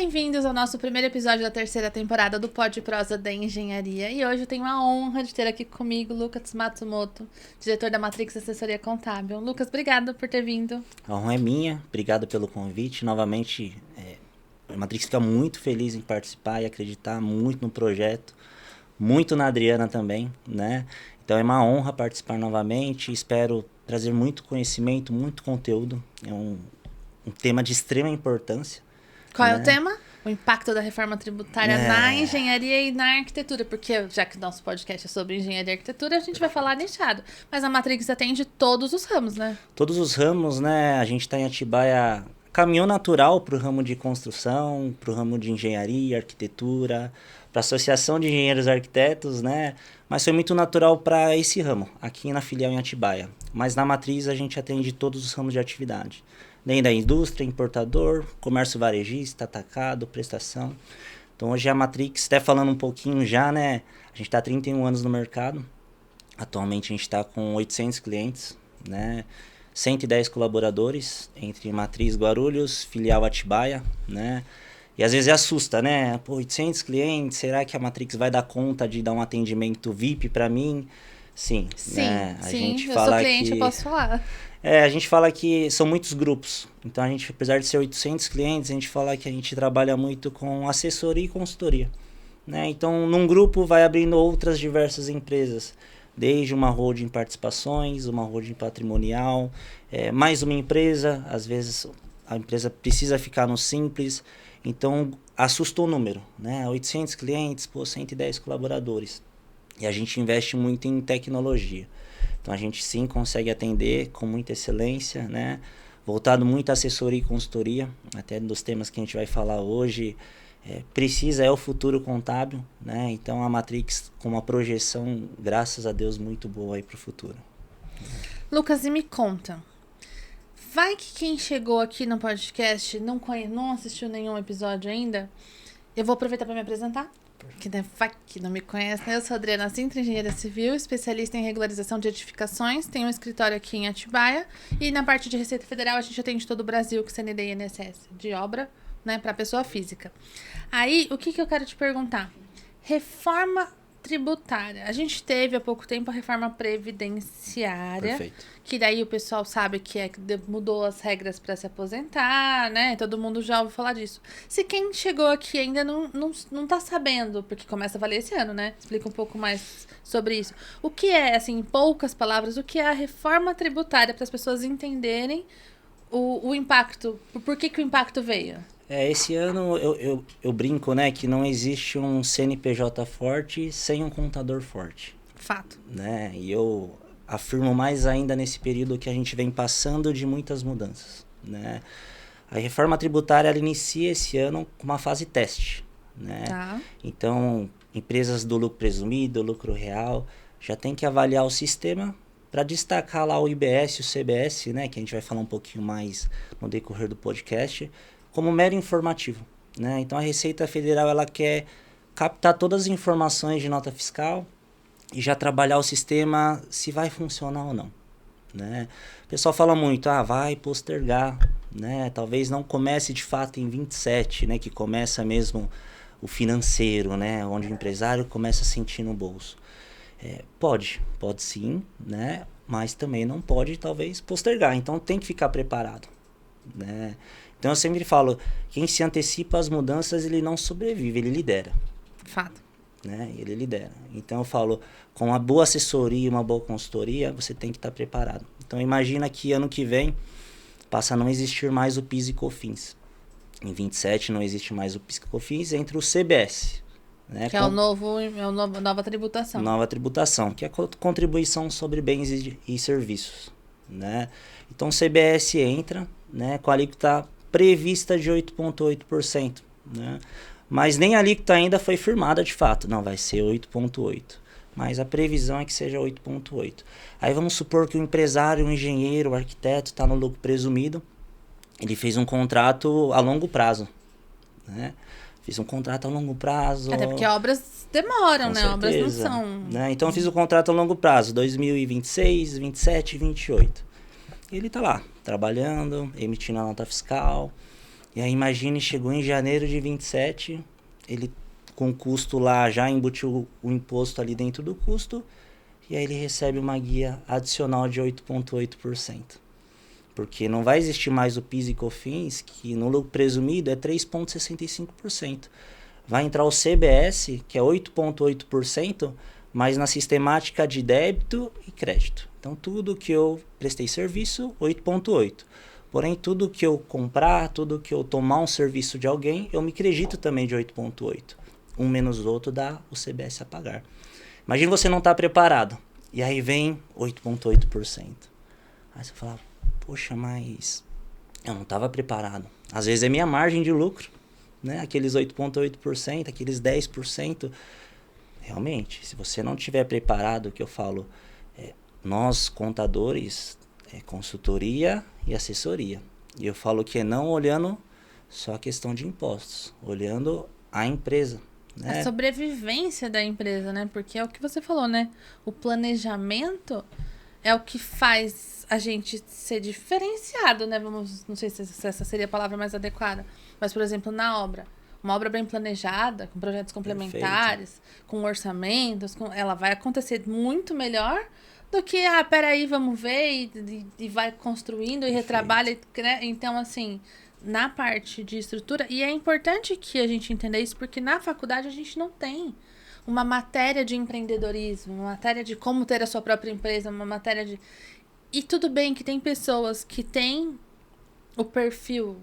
bem-vindos ao nosso primeiro episódio da terceira temporada do Pod Prosa da Engenharia. E hoje eu tenho a honra de ter aqui comigo Lucas Matsumoto, diretor da Matrix Assessoria Contábil. Lucas, obrigada por ter vindo. A honra é minha, obrigado pelo convite. Novamente, a Matrix fica muito feliz em participar e acreditar muito no projeto, muito na Adriana também, né? Então é uma honra participar novamente, espero trazer muito conhecimento, muito conteúdo. É um tema de extrema importância. Qual é o tema? O impacto da reforma tributária na engenharia e na arquitetura. Porque, já que nosso podcast é sobre engenharia e arquitetura, a gente vai falar nichado. Mas a Matrix atende todos os ramos, né? Todos os ramos, né? A gente está em Atibaia, caminhou natural para o ramo de construção, para o ramo de engenharia, arquitetura, para a Associação de Engenheiros e Arquitetos, né? Mas foi muito natural para esse ramo, aqui na filial em Atibaia. Mas na Matriz a gente atende todos os ramos de atividade. Nem da indústria, importador, comércio varejista, atacado, prestação. Então hoje a Matrix, até falando um pouquinho já, né? A gente está há 31 anos no mercado. Atualmente a gente está com 800 clientes, né? 110 colaboradores entre Matriz Guarulhos, filial Atibaia, né? E às vezes assusta, né? Pô, 800 clientes, será que a Matrix vai dar conta de dar um atendimento VIP para mim? Sim, né? A gente fala eu sou cliente, eu posso falar. A gente fala que são muitos grupos. Então, a gente, apesar de ser 800 clientes, a gente fala que a gente trabalha muito com assessoria e consultoria, né? Então, num grupo vai abrindo outras diversas empresas, desde uma holding participações, uma holding patrimonial, mais uma empresa, às vezes a empresa precisa ficar no simples. Então, assusta o número, né? 800 clientes, 110 colaboradores. E a gente investe muito em tecnologia. Então, a gente sim consegue atender com muita excelência, né? Voltado muito à assessoria e consultoria, até dos temas que a gente vai falar hoje. É o futuro contábil, né? Então, a Matrix com uma projeção, graças a Deus, muito boa aí para o futuro. Lucas, e me conta. Vai que quem chegou aqui no podcast não assistiu nenhum episódio ainda, eu vou aproveitar para me apresentar. Que não me conhece, né? Eu sou Adriana Sintra, engenheira civil, especialista em regularização de edificações. Tenho um escritório aqui em Atibaia. E na parte de Receita Federal, a gente atende todo o Brasil com CND e INSS de obra, né? Para pessoa física. Aí, o que eu quero te perguntar? Reforma tributária. A gente teve há pouco tempo a reforma previdenciária. Perfeito. Que daí o pessoal sabe que mudou as regras para se aposentar, né? Todo mundo já ouviu falar disso. Se quem chegou aqui ainda não tá sabendo, porque começa a valer esse ano, né? Explica um pouco mais sobre isso. O que é, assim, em poucas palavras, o que é a reforma tributária para as pessoas entenderem o impacto, por que o impacto veio? Esse ano eu brinco, né, que não existe um CNPJ forte sem um contador forte. Fato. Né? E eu afirmo mais ainda nesse período que a gente vem passando de muitas mudanças, né? A reforma tributária ela inicia esse ano com uma fase teste, né? Tá. Então, empresas do lucro presumido, lucro real, já tem que avaliar o sistema para destacar lá o IBS e o CBS, né, que a gente vai falar um pouquinho mais no decorrer do podcast, como mero informativo, né? Então a Receita Federal ela quer captar todas as informações de nota fiscal e já trabalhar o sistema se vai funcionar ou não, né? O pessoal fala muito, vai postergar, né? Talvez não comece de fato em 27, né, que começa mesmo o financeiro, né, onde o empresário começa a sentir no bolso. Pode sim, né? Mas também não pode talvez postergar, então tem que ficar preparado, né? Então eu sempre falo, quem se antecipa às mudanças, ele não sobrevive, ele lidera. Fato. Né? Ele lidera. Então eu falo, com uma boa assessoria, uma boa consultoria, você tem que estar preparado. Então imagina que ano que vem passa a não existir mais o PIS e COFINS. Em 27 não existe mais o PIS e COFINS, entre o CBS. Né? Que é a nova tributação. Nova tributação, que é a contribuição sobre bens e serviços. Né? Então o CBS entra, né, com a alíquota prevista de 8,8%, né? Mas nem a alíquota ainda foi firmada de fato. Não, vai ser 8,8%. Mas a previsão é que seja 8,8%. Aí vamos supor que o empresário, o engenheiro, o arquiteto está no lucro presumido. Ele fez um contrato a longo prazo, né? Fiz um contrato a longo prazo. Até porque obras demoram, né? Certeza, obras não são... Né? Então eu fiz o contrato a longo prazo, 2026, 27, 28. Ele está lá, trabalhando, emitindo a nota fiscal. E aí imagine, chegou em janeiro de 27, ele com o custo lá, já embutiu o imposto ali dentro do custo, e aí ele recebe uma guia adicional de 8,8%. Porque não vai existir mais o PIS e COFINS, que no lucro presumido é 3,65%. Vai entrar o CBS, que é 8,8%, mas na sistemática de débito e crédito. Então, tudo que eu prestei serviço, 8,8%. Porém, tudo que eu comprar, tudo que eu tomar um serviço de alguém, eu me acredito também de 8,8%. Um menos o outro dá o CBS a pagar. Imagina você não está preparado. E aí vem 8,8%. Aí você fala, poxa, mas eu não estava preparado. Às vezes é minha margem de lucro, né? Aqueles 8,8%, aqueles 10%. Realmente, se você não estiver preparado, o que eu falo, nós contadores, consultoria e assessoria. E eu falo que é não olhando só a questão de impostos, olhando a empresa. Né? A sobrevivência da empresa, né? Porque é o que você falou, né? O planejamento é o que faz a gente ser diferenciado, né? Não sei se essa seria a palavra mais adequada. Mas, por exemplo, na obra. Uma obra bem planejada, com projetos complementares, perfeito, com orçamentos, ela vai acontecer muito melhor do que, peraí, vamos ver, e vai construindo e perfeito, retrabalha, né? Então, assim, na parte de estrutura, e é importante que a gente entenda isso, porque na faculdade a gente não tem uma matéria de empreendedorismo, uma matéria de como ter a sua própria empresa, uma matéria de... E tudo bem que tem pessoas que têm o perfil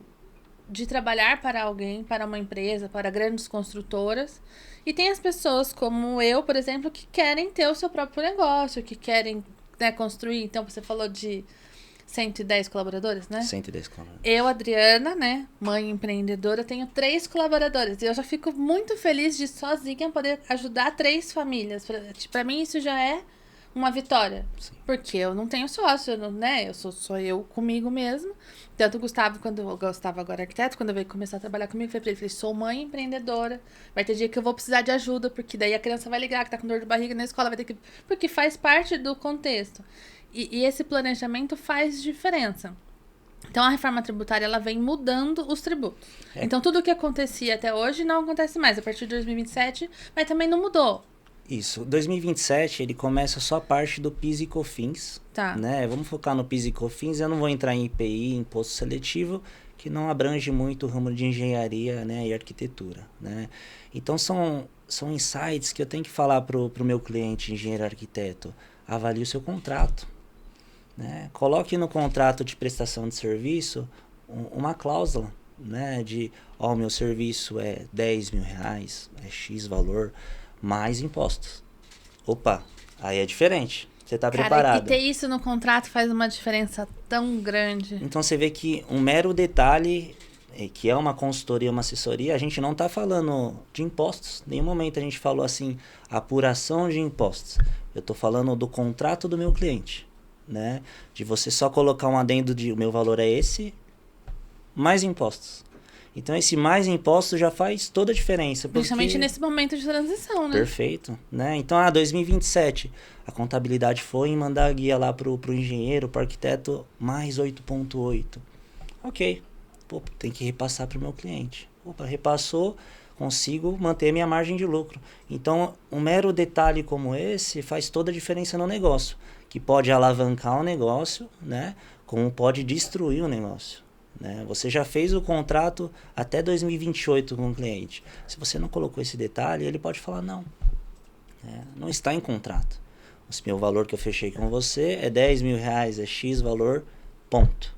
de trabalhar para alguém, para uma empresa, para grandes construtoras, e tem as pessoas como eu, por exemplo, que querem ter o seu próprio negócio, que querem, né, construir. Então, você falou de 110 colaboradores, né? 110 colaboradores. Eu, Adriana, né, mãe empreendedora, tenho 3 colaboradores. E eu já fico muito feliz de sozinha poder ajudar 3 famílias. Pra mim, isso já é uma vitória. Sim. Porque eu não tenho sócio, né? Eu sou eu comigo mesmo. Tanto o Gustavo, agora arquiteto, quando veio começar a trabalhar comigo, eu falei, sou mãe empreendedora. Vai ter dia que eu vou precisar de ajuda, porque daí a criança vai ligar que tá com dor de barriga na escola, vai ter que... Porque faz parte do contexto. E esse planejamento faz diferença. Então, a reforma tributária, ela vem mudando os tributos. Então, tudo o que acontecia até hoje não acontece mais. A partir de 2027, mas também não mudou. Isso. 2027, ele começa só a parte do PIS e COFINS. Tá. Né? Vamos focar no PIS e COFINS. Eu não vou entrar em IPI, imposto seletivo, que não abrange muito o ramo de engenharia, né, e arquitetura. Né? Então, são insights que eu tenho que falar para o meu cliente, engenheiro arquiteto. Avalie o seu contrato. Né? Coloque no contrato de prestação de serviço uma cláusula, né, de meu serviço é 10 mil reais, é X valor, mais impostos. Opa, aí é diferente. Você está preparado. E ter isso no contrato faz uma diferença tão grande. Então você vê que um mero detalhe, que é uma consultoria, uma assessoria, a gente não está falando de impostos. Em nenhum momento a gente falou assim, apuração de impostos. Eu estou falando do contrato do meu cliente. Né? De você só colocar um adendo de o meu valor é esse, mais impostos. Então, esse mais impostos já faz toda a diferença. Principalmente nesse momento de transição, né? Perfeito. Né? Então, 2027, a contabilidade foi em mandar a guia lá pro engenheiro, pro arquiteto, mais 8,8. Ok. Pô, tem que repassar pro meu cliente. Opa, repassou, consigo manter minha margem de lucro. Então, um mero detalhe como esse faz toda a diferença no negócio. Que pode alavancar o negócio, né? Como pode destruir o negócio. Né? Você já fez o contrato até 2028 com o cliente. Se você não colocou esse detalhe, ele pode falar não. Né? Não está em contrato. O meu valor que eu fechei com você é 10 mil reais, é X valor, ponto.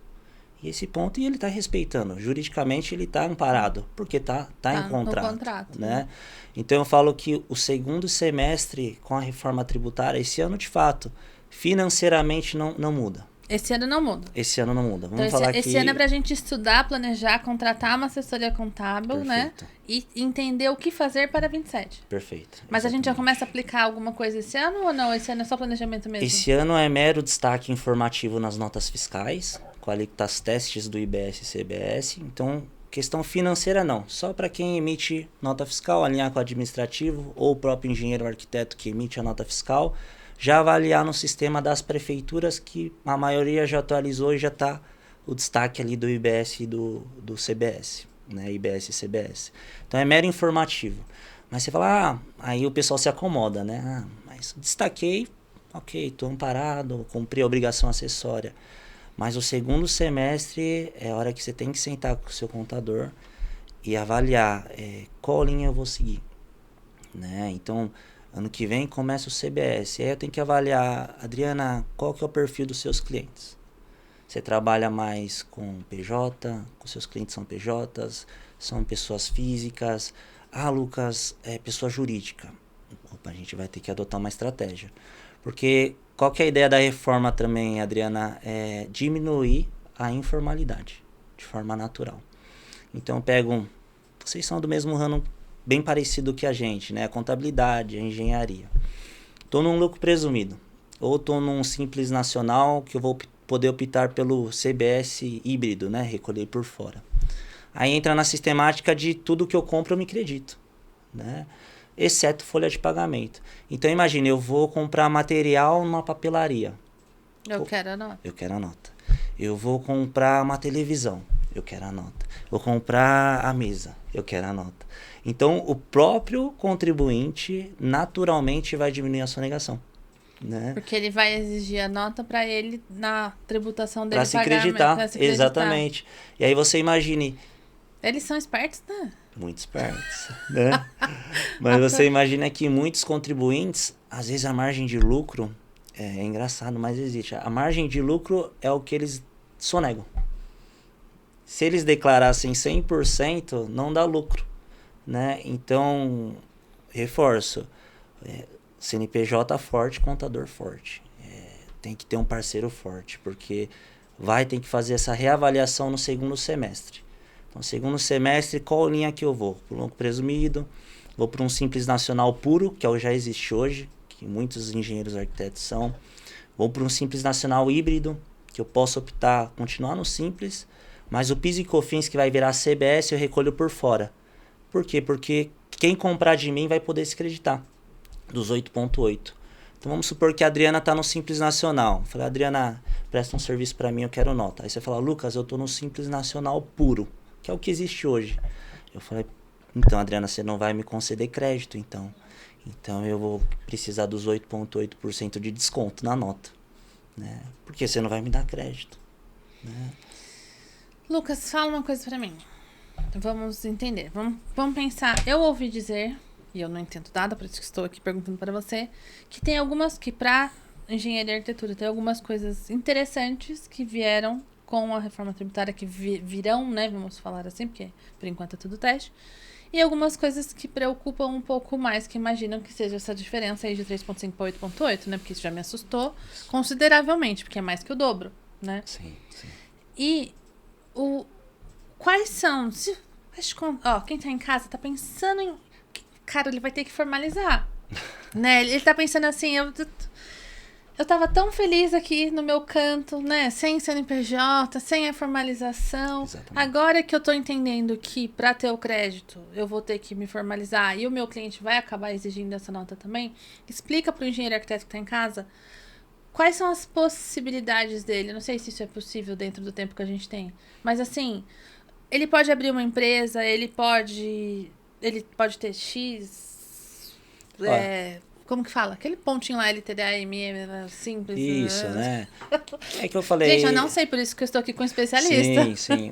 E esse ponto ele está respeitando. Juridicamente ele está amparado, porque tá em contrato. No contrato, né? Então eu falo que o segundo semestre com a reforma tributária, esse ano de fato, financeiramente não muda. Esse ano não muda. Esse ano não muda. Vamos então, falar esse ano é pra gente estudar, planejar, contratar uma assessoria contábil, perfeito, né? E entender o que fazer para 27. Perfeito. Mas exatamente. A gente já começa a aplicar alguma coisa esse ano ou não? Esse ano é só planejamento mesmo? Esse ano é mero destaque informativo nas notas fiscais, com alíquotas testes do IBS e CBS. Então, questão financeira não. Só para quem emite nota fiscal, alinhar com o administrativo ou o próprio engenheiro ou arquiteto que emite a nota fiscal, já avaliar no sistema das prefeituras, que a maioria já atualizou e já está o destaque ali do IBS e do CBS, né? IBS e CBS. Então é mero informativo. Mas você fala, aí o pessoal se acomoda, né? Mas destaquei, ok, estou amparado, cumpri a obrigação acessória. Mas o segundo semestre é a hora que você tem que sentar com o seu contador e avaliar qual linha eu vou seguir, né? Então, ano que vem começa o CBS. E aí eu tenho que avaliar, Adriana, qual que é o perfil dos seus clientes? Você trabalha mais com PJ, com seus clientes são PJs, são pessoas físicas. Lucas, é pessoa jurídica. Opa, a gente vai ter que adotar uma estratégia. Porque qual que é a ideia da reforma também, Adriana? É diminuir a informalidade de forma natural. Então, vocês são do mesmo ramo bem parecido que a gente, né? A contabilidade, a engenharia. Estou num lucro presumido. Ou estou num simples nacional que eu vou poder optar pelo CBS híbrido, né? Recolher por fora. Aí entra na sistemática de tudo que eu compro eu me acredito, né? Exceto folha de pagamento. Então imagine, eu vou comprar material numa papelaria. Eu quero a nota. Eu quero a nota. Eu vou comprar uma televisão. Eu quero a nota. Vou comprar a mesa. Eu quero a nota. Então o próprio contribuinte naturalmente vai diminuir a sonegação, né? Porque ele vai exigir a nota para ele na tributação dele Para se acreditar, exatamente. E aí você imagine... Eles são espertos, né? Muito espertos, né? Mas você imagina que muitos contribuintes, às vezes a margem de lucro, é engraçado, mas existe. A margem de lucro é o que eles sonegam. Se eles declarassem 100%, não dá lucro, né? Então, reforço, CNPJ forte, contador forte. Tem que ter um parceiro forte, porque vai ter que fazer essa reavaliação no segundo semestre. Então, segundo semestre, qual linha que eu vou? Para o lucro presumido, vou para um simples nacional puro, que já existe hoje, que muitos engenheiros arquitetos são. Vou para um simples nacional híbrido, que eu posso optar, continuar no simples, mas o PIS e COFINS que vai virar CBS eu recolho por fora. Por quê? Porque quem comprar de mim vai poder se creditar dos 8,8. Então vamos supor que a Adriana está no Simples Nacional. Eu falei, Adriana, presta um serviço para mim, eu quero nota. Aí você fala, Lucas, eu estou no Simples Nacional puro, que é o que existe hoje. Eu falei, então, Adriana, você não vai me conceder crédito, então. Então eu vou precisar dos 8,8% de desconto na nota, né? Porque você não vai me dar crédito, né? Lucas, fala uma coisa para mim. Vamos entender. Vamos pensar. Eu ouvi dizer, e eu não entendo nada, por isso que estou aqui perguntando para você, que tem algumas, que para engenharia e arquitetura tem algumas coisas interessantes que vieram com a reforma tributária, que virão, né? Vamos falar assim, porque por enquanto é tudo teste. E algumas coisas que preocupam um pouco mais, que imaginam que seja essa diferença aí de 3,5 para 8,8, né? Porque isso já me assustou consideravelmente, porque é mais que o dobro, né? Sim, sim. E quais são... quem tá em casa tá pensando em... Cara, ele vai ter que formalizar, né? Ele tá pensando assim, eu tava tão feliz aqui no meu canto, né? Sem CNPJ, sem a formalização. Exatamente. Agora que eu tô entendendo que para ter o crédito eu vou ter que me formalizar e o meu cliente vai acabar exigindo essa nota também, explica pro engenheiro arquiteto que tá em casa quais são as possibilidades dele. Eu não sei se isso é possível dentro do tempo que a gente tem. Mas assim, ele pode abrir uma empresa, ele pode ter X... como que fala? Aquele pontinho lá, LTDA, simples. Isso, né? É que eu falei... Gente, eu não sei, por isso que eu estou aqui com um especialista. Sim, sim.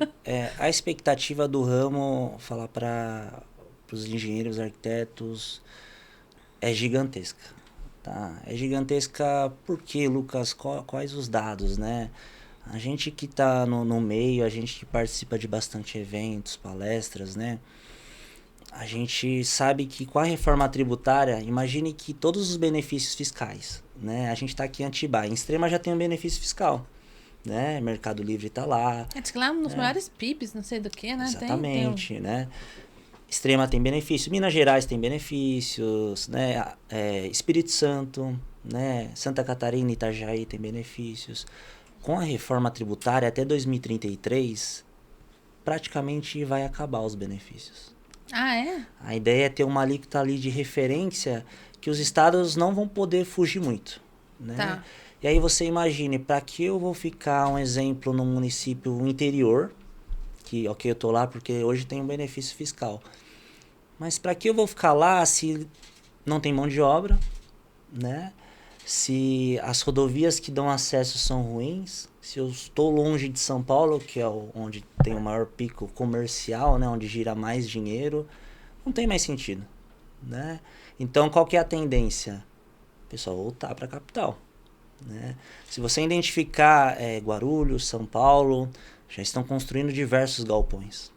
A expectativa do ramo, falar para os engenheiros, arquitetos, é gigantesca. Tá? É gigantesca porque, Lucas, quais os dados, né? A gente que está no meio, a gente que participa de bastante eventos, palestras, né? A gente sabe que com a reforma tributária, imagine que todos os benefícios fiscais, né? A gente está aqui em Atibaia, em Extrema já tem um benefício fiscal, né? Mercado Livre está lá. Diz que lá um dos maiores PIBs, não sei do que, né? Exatamente, né? Extrema tem benefícios, Minas Gerais tem benefícios, né? Espírito Santo, né? Santa Catarina e Itajaí tem benefícios. Com a reforma tributária, até 2033, praticamente vai acabar os benefícios. Ah, é? A ideia é ter uma alíquota ali de referência que os estados não vão poder fugir muito, né? Tá. E aí você imagine, para que eu vou ficar, um exemplo, num município interior, que ok, eu tô lá porque hoje tem um benefício fiscal. Mas para que eu vou ficar lá se não tem mão de obra, né? Se as rodovias que dão acesso são ruins, se eu estou longe de São Paulo, que é onde tem o maior pico comercial, né? Onde gira mais dinheiro, não tem mais sentido, né? Então, qual que é a tendência? O pessoal voltar para a capital, né? Se você identificar Guarulhos, São Paulo, já estão construindo diversos galpões.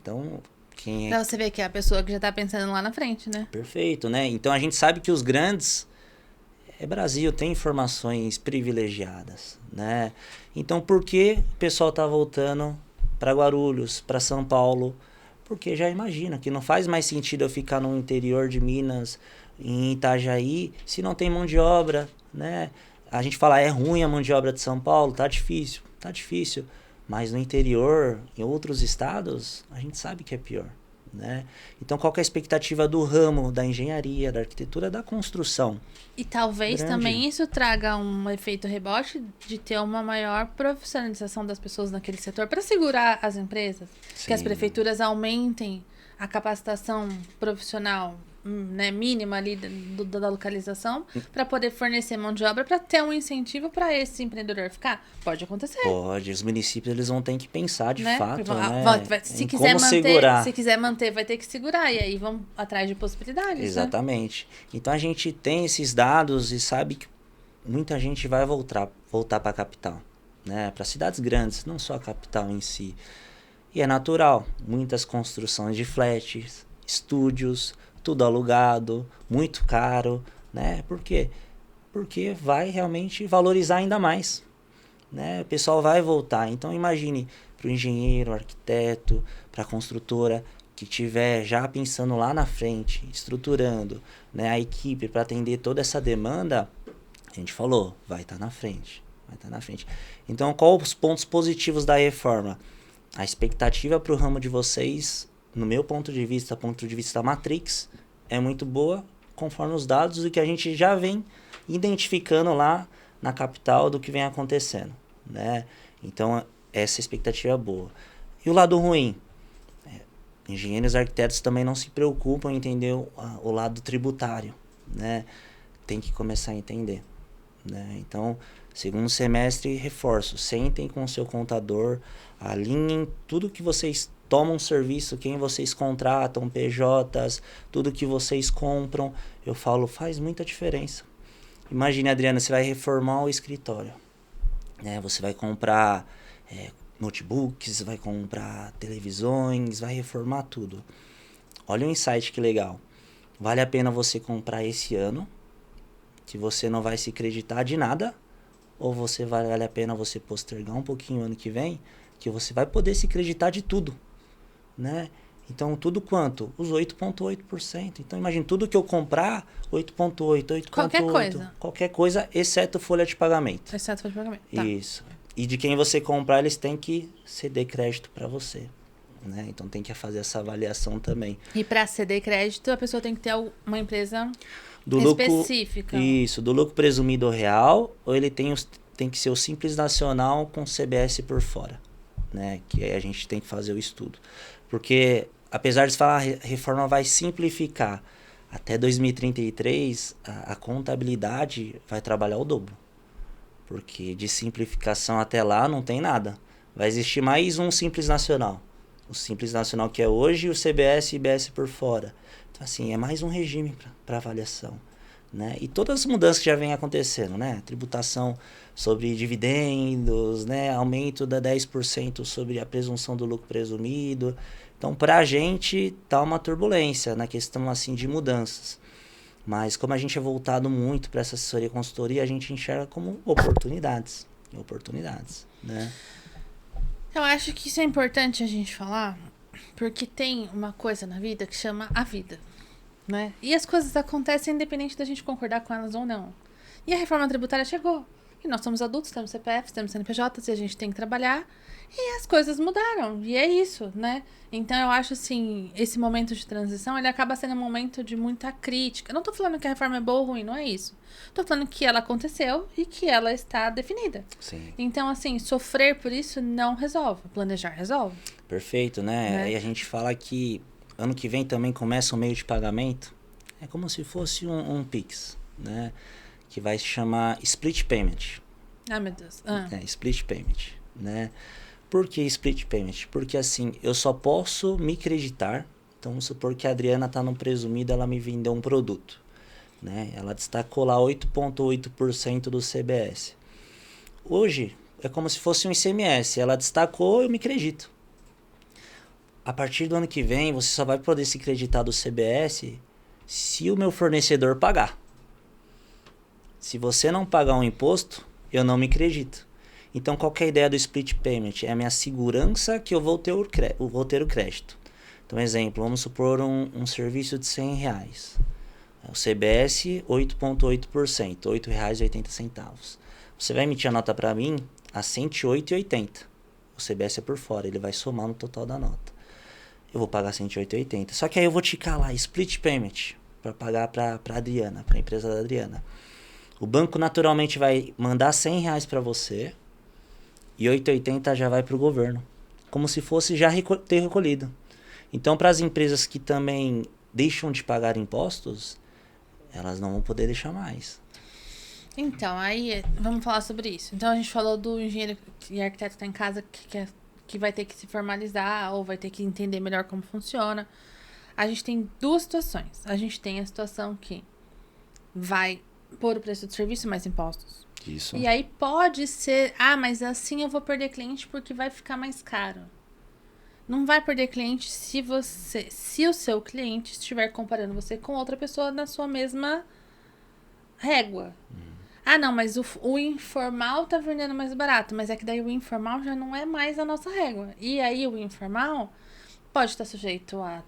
Então, quem é... Pra você ver que é a pessoa que já tá pensando lá na frente, né? Perfeito, né? Então, a gente sabe que os grandes... Brasil tem informações privilegiadas, né? Então, por que o pessoal tá voltando para Guarulhos, para São Paulo? Porque já imagina que não faz mais sentido eu ficar no interior de Minas, em Itajaí, se não tem mão de obra, né? A gente fala, é ruim a mão de obra de São Paulo, tá difícil. Mas no interior, em outros estados, a gente sabe que é pior, né? Então, qual que é a expectativa do ramo da engenharia, da arquitetura, da construção? E talvez Grande. também isso traga um efeito rebote de ter uma maior profissionalização das pessoas naquele setor para segurar as empresas. Sim. Que as prefeituras aumentem a capacitação profissional, né, mínima ali da localização para poder fornecer mão de obra para ter um incentivo para esse empreendedor ficar. Pode acontecer. Pode, os municípios eles vão ter que pensar de Né? fato, né? Se em quiser como manter, segurar. se quiser manter, vai ter que segurar. E aí vão atrás de possibilidades. Exatamente. Né? Então a gente tem esses dados e sabe que muita gente vai voltar para a capital, né? Para cidades grandes, não só a capital em si. E é natural, muitas construções de flats, estúdios, tudo alugado, muito caro, né? Por quê? Porque vai realmente valorizar ainda mais, né? O pessoal vai voltar. Então imagine para o engenheiro, arquiteto, para a construtora que tiver já pensando lá na frente, estruturando, né, a equipe para atender toda essa demanda, a gente falou, vai estar na frente. Então, qual os pontos positivos da reforma? A expectativa para o ramo de vocês, no meu ponto de vista da Matrix, é muito boa, conforme os dados do que a gente já vem identificando lá na capital do que vem acontecendo, né? Então, essa expectativa é boa. E o lado ruim? Engenheiros e arquitetos também não se preocupam em entender o lado tributário, né? Tem que começar a entender, né? Então, segundo semestre, reforço, sentem com o seu contador, alinhem tudo que vocês tomam serviço, quem vocês contratam, PJs, tudo que vocês compram. Eu falo, faz muita diferença. Imagine, Adriana, você vai reformar o escritório, né? Você vai comprar notebooks, vai comprar televisões, vai reformar tudo. Olha o insight que legal. Vale a pena você comprar esse ano, que você não vai se creditar de nada, ou vale a pena você postergar um pouquinho ano que vem, que você vai poder se creditar de tudo, né? Então, tudo quanto? Os 8,8%. Então, imagine, tudo que eu comprar, 8,8%. Qualquer coisa, exceto folha de pagamento. Tá. Isso. E de quem você comprar, eles têm que ceder crédito para você, né? Então, tem que fazer essa avaliação também. E para ceder crédito, a pessoa tem que ter uma empresa específica. Isso, do lucro presumido real, ou ele tem que ser o Simples Nacional com CBS por fora, né? Que aí a gente tem que fazer o estudo. Porque, apesar de falar, a reforma vai simplificar. Até 2033, a contabilidade vai trabalhar o dobro. Porque de simplificação até lá não tem nada. Vai existir mais um Simples Nacional. O Simples Nacional que é hoje e o CBS e IBS por fora. Então, assim, é mais um regime para avaliação, né? E todas as mudanças que já vêm acontecendo, né? Tributação sobre dividendos, né? Aumento da 10% sobre a presunção do lucro presumido. Então, para a gente, tá uma turbulência na questão, assim, de mudanças. Mas como a gente é voltado muito para essa assessoria e consultoria, a gente enxerga como oportunidades, né? Eu acho que isso é importante a gente falar, porque tem uma coisa na vida que chama a vida, né? E as coisas acontecem independente da gente concordar com elas ou não. E a reforma tributária chegou. E nós somos adultos, temos CPF, temos CNPJs e a gente tem que trabalhar. E as coisas mudaram. E é isso, né? Então, eu acho, assim, esse momento de transição, ele acaba sendo um momento de muita crítica. Eu não tô falando que a reforma é boa ou ruim, não é isso. Tô falando que ela aconteceu e que ela está definida. Sim. Então, assim, sofrer por isso não resolve. Planejar resolve. Perfeito, né? Aí a gente fala que ano que vem também começa o meio de pagamento. É como se fosse um Pix, né? Que vai se chamar Split Payment. Ah, meu Deus. Split Payment, né? Por que Split Payment? Porque assim, eu só posso me creditar. Então, vamos supor que a Adriana está no presumido, ela me vendeu um produto, né? Ela destacou lá 8,8% do CBS. Hoje, é como se fosse um ICMS. Ela destacou, eu me credito. A partir do ano que vem, você só vai poder se creditar do CBS se o meu fornecedor pagar. Se você não pagar um imposto, eu não me credito. Então, qual que é a ideia do split payment? É a minha segurança que eu vou ter o crédito. Então, exemplo, vamos supor um serviço de R$100. O CBS, 8,8%, R$ 8,80. Você vai emitir a nota para mim a R$ 108,80. O CBS é por fora, ele vai somar no total da nota. Eu vou pagar R$ 108,80. Só que aí eu vou ticar lá, split payment, para pagar para a Adriana, para a empresa da Adriana. O banco naturalmente vai mandar R$100 para você e 8,80 já vai para o governo. Como se fosse já ter recolhido. Então, para as empresas que também deixam de pagar impostos, elas não vão poder deixar mais. Então, aí vamos falar sobre isso. Então, a gente falou do engenheiro e arquiteto que está em casa que vai ter que se formalizar ou vai ter que entender melhor como funciona. A gente tem duas situações. A gente tem a situação que vai pôr o preço do serviço mais impostos. Isso. E aí pode ser, mas assim eu vou perder cliente porque vai ficar mais caro. Não vai perder cliente se o seu cliente estiver comparando você com outra pessoa na sua mesma régua. Não, mas o informal tá vendendo mais barato, mas é que daí o informal já não é mais a nossa régua. E aí o informal pode estar sujeito a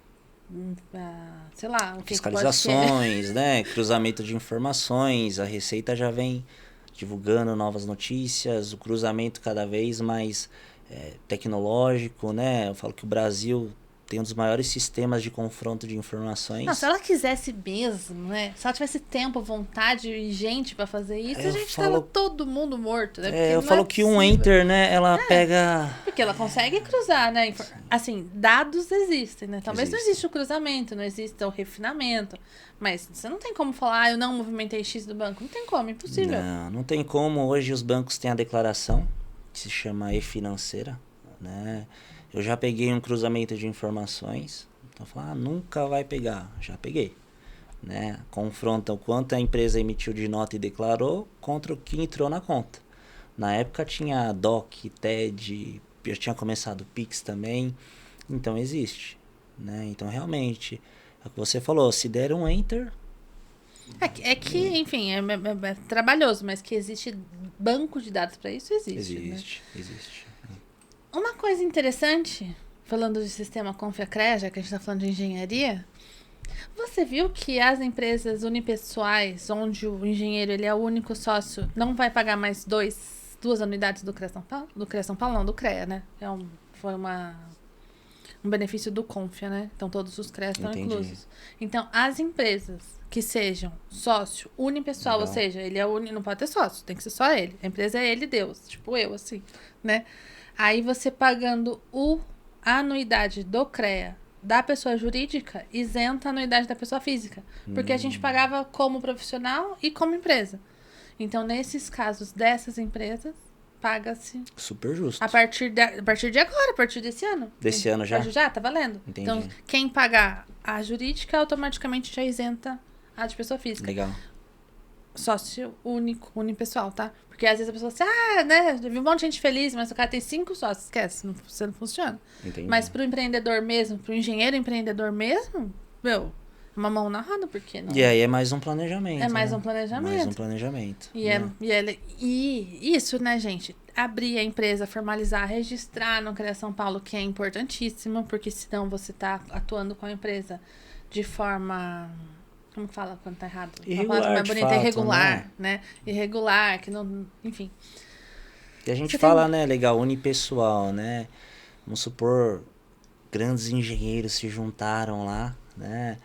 sei lá, o que fiscalizações, né? Cruzamento de informações, a Receita já vem divulgando novas notícias, o cruzamento cada vez mais tecnológico, né? Eu falo que o Brasil tem um dos maiores sistemas de confronto de informações. Não, se ela quisesse mesmo, né? Se ela tivesse tempo, vontade e gente pra fazer isso, a gente tava todo mundo morto, né? Eu falo que um enter, né? Ela pega... Porque ela consegue cruzar, né? Assim, dados existem, né? Talvez não exista o cruzamento, não exista o refinamento. Mas você não tem como falar, eu não movimentei X do banco. Não tem como, impossível. Não tem como. Hoje os bancos têm a declaração, que se chama e-financeira, né? Eu já peguei um cruzamento de informações. Então, falar, nunca vai pegar. Já peguei. Né? Confronta o quanto a empresa emitiu de nota e declarou contra o que entrou na conta. Na época tinha DOC, TED, já tinha começado o Pix também. Então, existe. Né? Então, realmente, é o que você falou. Se der um enter... É que, enfim, é trabalhoso, mas que existe banco de dados para isso, existe. Existe. Uma coisa interessante, falando de sistema Confiacre, já que a gente está falando de engenharia, você viu que as empresas unipessoais, onde o engenheiro ele é o único sócio, não vai pagar mais duas anuidades do CREA São Paulo? Do CREA São Paulo, não, do CREA, né? Foi um benefício do Confia, né? Então, todos os CREAs estão inclusos. Então, as empresas que sejam sócio unipessoal, ou seja, ele é não pode ter sócio, tem que ser só ele. A empresa é ele, Deus, tipo eu, assim, né? Aí você pagando a anuidade do CREA da pessoa jurídica, isenta a anuidade da pessoa física. Porque a gente pagava como profissional e como empresa. Então, nesses casos dessas empresas, paga-se... Super justo. A partir de agora, a partir desse ano. Desse ano já? Já, tá valendo. Entendi. Então, quem pagar a jurídica, automaticamente já isenta a de pessoa física. Legal. Sócio único, unipessoal, tá? Porque às vezes a pessoa assim, né? Vi um monte de gente feliz, mas o cara tem 5 sócios. Esquece, você não funciona. Entendi. Mas pro empreendedor mesmo, pro engenheiro empreendedor mesmo, uma mão na roda, por que não? E aí é mais um planejamento. É mais um planejamento. Mais um planejamento. E isso, né, gente? Abrir a empresa, formalizar, registrar no CREA São Paulo, que é importantíssimo, porque senão você tá atuando com a empresa de forma como fala quando tá errado? Irregular, Uma palavra mais de bonita, fato, irregular, né? Irregular, que não... Enfim. E a gente Você fala, tem- né, legal, unipessoal, né? Vamos supor, grandes engenheiros se juntaram lá, né?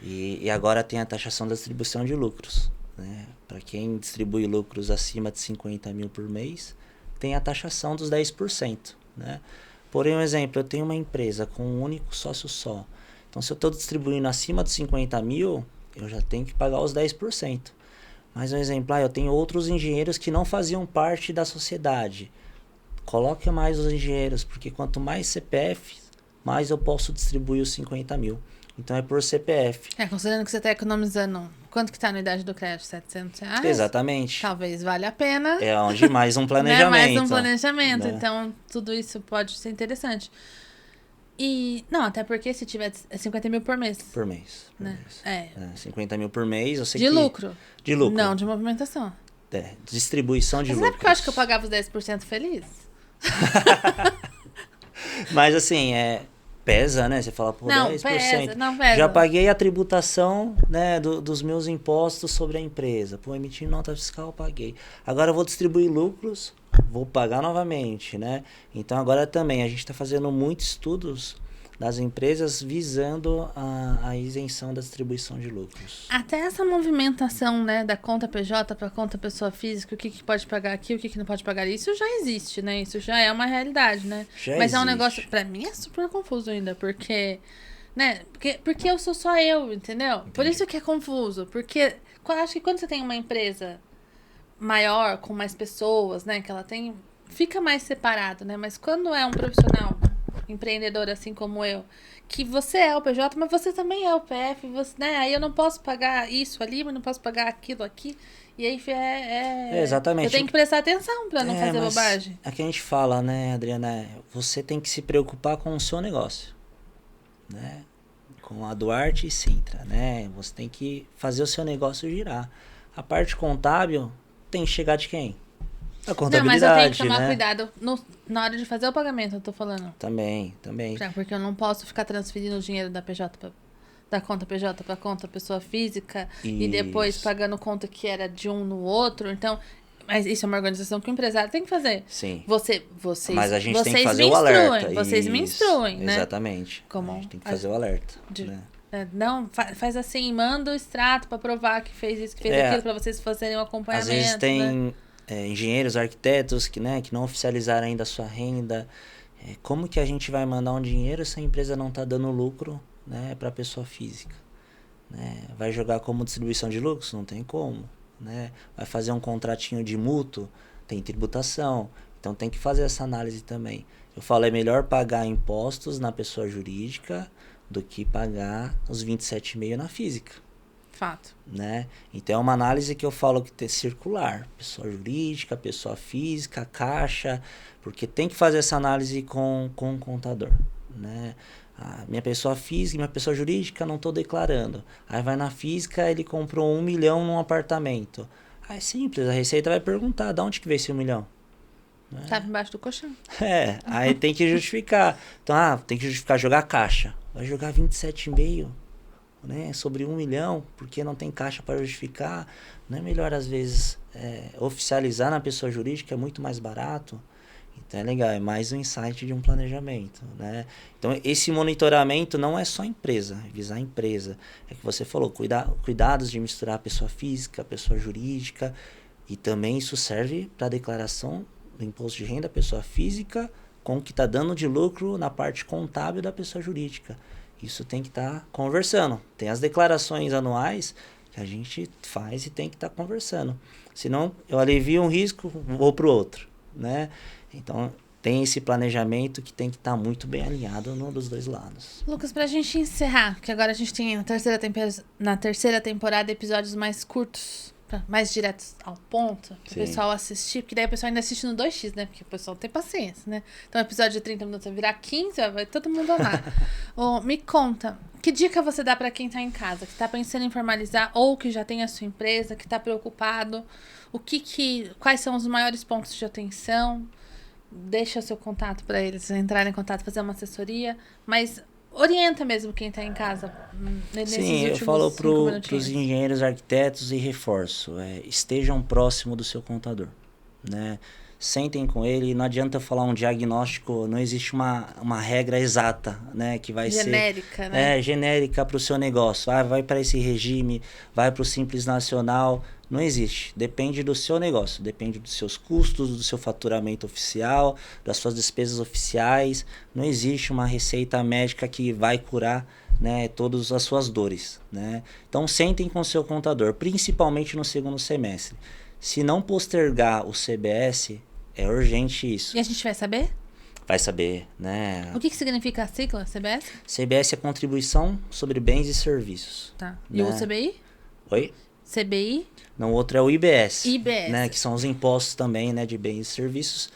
E agora tem a taxação da distribuição de lucros, né? Para quem distribui lucros acima de 50 mil por mês, tem a taxação dos 10%, né? Porém, um exemplo, eu tenho uma empresa com um único sócio só. Então, se eu estou distribuindo acima de 50 mil, eu já tenho que pagar os 10%. Mas um exemplo, eu tenho outros engenheiros que não faziam parte da sociedade. Coloque mais os engenheiros, porque quanto mais CPF, mais eu posso distribuir os 50 mil. Então é por CPF. Considerando que você tá economizando... Quanto que tá a anuidade do crédito? R$ 700? Exatamente. Talvez valha a pena. É onde mais um Né? planejamento. Mais um planejamento. Né? Então, tudo isso pode ser interessante. E... Não, até porque se tiver 50 mil por mês. Por mês. Né? 50 mil por mês, eu sei De que... lucro. De lucro. Não, de movimentação. Distribuição de Mas lucros. sabe que eu acho que eu pagava os 10% feliz? Mas assim, pesa, né? Você fala, pô, Não, 10%. pesa, não pesa. Já paguei a tributação, né, dos meus impostos sobre a empresa. Pô, emitindo nota fiscal, paguei. Agora eu vou distribuir lucros, vou pagar novamente, né? Então agora também a gente está fazendo muitos estudos das empresas visando a isenção da distribuição de lucros. Até essa movimentação, né, da conta PJ para conta pessoa física, o que pode pagar aqui, o que não pode pagar ali, isso já existe, né? Isso já é uma realidade, né? Já Mas é um existe. negócio, pra mim é super confuso ainda, porque, né? Porque eu sou só eu, entendeu? Entendi. Por isso que é confuso, porque eu acho que quando você tem uma empresa maior, com mais pessoas, né, que ela tem, fica mais separado, né? Mas quando é um profissional empreendedor assim como eu, que você é o PJ, mas você também é o PF, você, né? Aí eu não posso pagar isso ali, mas não posso pagar aquilo aqui. E aí exatamente. Eu tenho que prestar atenção para não fazer mas bobagem. Aqui a gente fala, né, Adriana, você tem que se preocupar com o seu negócio, né? Com a Duarte e Sintra, né? Você tem que fazer o seu negócio girar. A parte contábil tem que chegar de quem? A contabilidade, não, mas eu tenho que tomar né? cuidado na hora de fazer o pagamento, eu tô falando. Também. Porque eu não posso ficar transferindo o dinheiro da PJ da conta PJ para conta pessoa física e depois pagando conta que era de um no outro. Então, mas isso é uma organização que o empresário tem que fazer. Sim. Vocês, mas a gente vocês tem que fazer me o alerta. instruem, vocês me instruem, né? Exatamente. Como a gente tem que fazer o alerta. Né? Não, faz assim, manda o extrato para provar que fez isso, que fez aquilo, para vocês fazerem o acompanhamento. Às vezes tem né? Engenheiros, arquitetos que não oficializaram ainda a sua renda. Como que a gente vai mandar um dinheiro se a empresa não está dando lucro, né, para a pessoa física? Né? Vai jogar como distribuição de lucros? Não tem como. Né? Vai fazer um contratinho de mútuo? Tem tributação. Então tem que fazer essa análise também. Eu falo, é melhor pagar impostos na pessoa jurídica do que pagar os 27,5 na física. Fato. Né? Então é uma análise que eu falo que tem circular. Pessoa jurídica, pessoa física, caixa. Porque tem que fazer essa análise com o contador. Né? A minha pessoa física e minha pessoa jurídica não estou declarando. Aí vai na física, ele comprou 1 milhão num apartamento. Aí é simples, a Receita vai perguntar, de onde que veio esse 1 milhão? Tava embaixo do colchão. Aí tem que justificar. Então, tem que justificar, jogar caixa. Vai jogar 27,5, né, sobre 1 milhão, porque não tem caixa para justificar. Não é melhor, às vezes, oficializar na pessoa jurídica, é muito mais barato. Então é legal, é mais um insight de um planejamento, né? Então esse monitoramento não é só empresa, visar a empresa. É que você falou, cuidados de misturar a pessoa física, a pessoa jurídica, e também isso serve para a declaração do imposto de renda da pessoa física com o que está dando de lucro na parte contábil da pessoa jurídica. Isso tem que estar conversando. Tem as declarações anuais que a gente faz e tem que estar conversando. Senão eu alivio um risco, vou para o outro, né? Então, tem esse planejamento que tem que estar muito bem alinhado dos dois lados. Lucas, pra gente encerrar, que agora a gente tem na terceira temporada episódios mais curtos, mais diretos ao ponto, para o pessoal assistir, porque daí o pessoal ainda assiste no 2x, né? Porque o pessoal tem paciência, né? Então, o episódio de 30 minutos vai virar 15, vai todo mundo amar. Me conta, que dica você dá para quem tá em casa, que tá pensando em formalizar, ou que já tem a sua empresa, que tá preocupado, quais são os maiores pontos de atenção? Deixa o seu contato para eles entrarem em contato, fazer uma assessoria, mas orienta mesmo quem tá em casa. Nesses Sim, eu últimos falo 5 para minutinhos. os engenheiros, arquitetos e reforço, estejam próximo do seu contador, né? Sentem com ele, não adianta falar um diagnóstico, não existe uma regra exata, né? Que vai Genérica, ser né? genérica para o seu negócio. Ah, vai para esse regime, vai para o Simples Nacional. Não existe. Depende do seu negócio, depende dos seus custos, do seu faturamento oficial, das suas despesas oficiais. Não existe uma receita médica que vai curar, né, todas as suas dores, né? Então sentem com o seu contador, principalmente no segundo semestre. Se não postergar o CBS, é urgente isso. E a gente vai saber? Vai saber, né? O que significa a sigla CBS? CBS é Contribuição sobre Bens e Serviços. Tá. E o Né? CBI? Oi? CBI? Não, o outro é o IBS. IBS. Né? Que são os impostos também, né, de bens e serviços.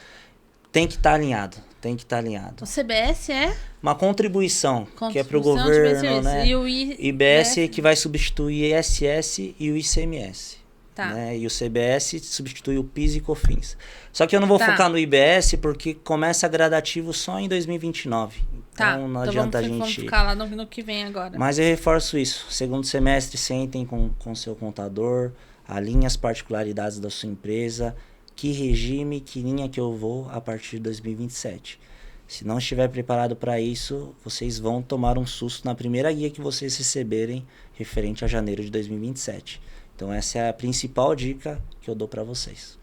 Tem que estar alinhado. Tem que estar alinhado. O CBS é? Uma contribuição que é para o Contribuição de bens e governo, serviços. né? E o IBS que vai substituir o ISS e o ICMS. Tá. Né? E o CBS substitui o PIS e COFINS. Só que eu não vou Tá. focar no IBS porque começa gradativo só em 2029. Tá. Então não Então adianta vamos a gente... ficar lá no que vem agora. Mas eu reforço isso. Segundo semestre, sentem com seu contador, alinhem as particularidades da sua empresa, que regime, que linha que eu vou a partir de 2027. Se não estiver preparado para isso, vocês vão tomar um susto na primeira guia que vocês receberem referente a janeiro de 2027. Então essa é a principal dica que eu dou para vocês.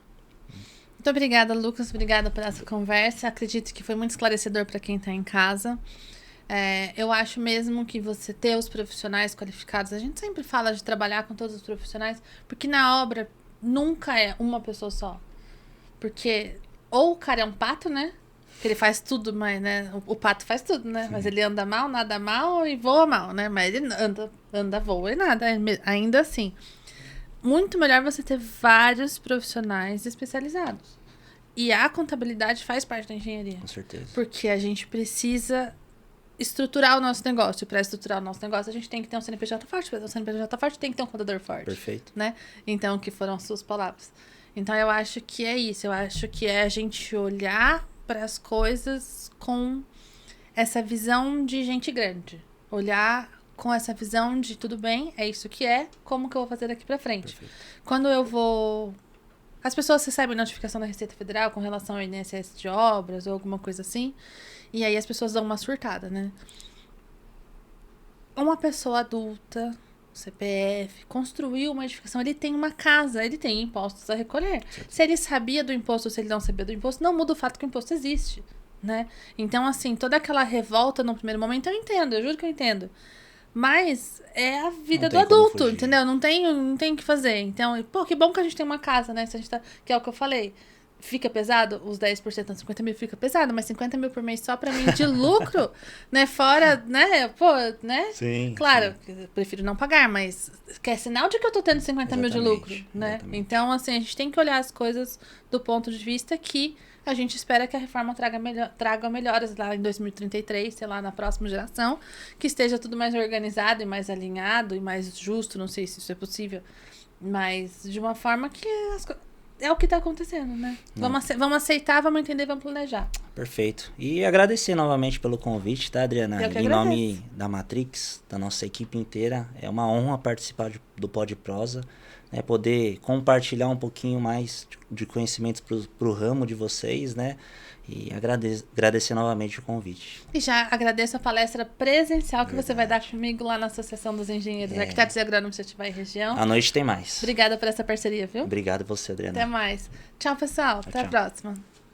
Muito obrigada, Lucas. Obrigada por essa conversa. Acredito que foi muito esclarecedor para quem está em casa. Eu acho mesmo que você ter os profissionais qualificados, a gente sempre fala de trabalhar com todos os profissionais, porque na obra nunca é uma pessoa só. Porque ou o cara é um pato, né? Que ele faz tudo, mas, né? O pato faz tudo, né? Sim. Mas ele anda mal, nada mal e voa mal, né? Mas ele anda, voa e nada, ainda assim. Muito melhor você ter vários profissionais especializados. E a contabilidade faz parte da engenharia. Com certeza. Porque a gente precisa estruturar o nosso negócio. Para estruturar o nosso negócio, a gente tem que ter um CNPJ forte. Para ter um CNPJ forte, tem que ter um contador forte. Perfeito. Né? Então, que foram as suas palavras. Então, eu acho que é isso. Eu acho que é a gente olhar para as coisas com essa visão de gente grande. Olhar com essa visão de tudo bem, é isso que é, como que eu vou fazer daqui pra frente. Perfeito. Quando eu vou... As pessoas recebem notificação da Receita Federal com relação ao INSS de obras ou alguma coisa assim, e aí as pessoas dão uma surtada, né? Uma pessoa adulta, CPF, construiu uma edificação, ele tem uma casa, ele tem impostos a recolher. Certo. Se ele sabia do imposto ou se ele não sabia do imposto, não muda o fato que o imposto existe, né? Então, assim, toda aquela revolta no primeiro momento, eu entendo, eu juro que eu entendo. Mas é a vida do adulto, entendeu? Não tem o que fazer. Então, pô, que bom que a gente tem uma casa, né? Se a gente tá, que é o que eu falei. Fica pesado? Os 10%, 50 mil fica pesado, mas 50 mil por mês só pra mim de lucro, né? Fora, né? Pô, né? Sim. Claro, sim. Eu prefiro não pagar, mas que é sinal de que eu tô tendo 50 mil de lucro, né? Exatamente. Então, assim, a gente tem que olhar as coisas do ponto de vista que a gente espera que a reforma traga melhoras lá em 2033, sei lá, na próxima geração, que esteja tudo mais organizado e mais alinhado e mais justo, não sei se isso é possível, mas de uma forma que é o que tá acontecendo, né? Vamos aceitar, vamos entender, vamos planejar. Perfeito. E agradecer novamente pelo convite, tá, Adriana? Eu que em agradeço. nome da Matrix, da nossa equipe inteira, é uma honra participar do Pod Prosa, né? Poder compartilhar um pouquinho mais de conhecimentos pro ramo de vocês, né? E agradecer novamente o convite. E já agradeço a palestra presencial que você vai dar comigo lá na Associação dos Engenheiros Arquitetos e Agrônomos de Atibaia e região. À noite tem mais. Obrigada por essa parceria, viu? Obrigado a você, Adriana. Até mais. Tchau, pessoal. Até a próxima.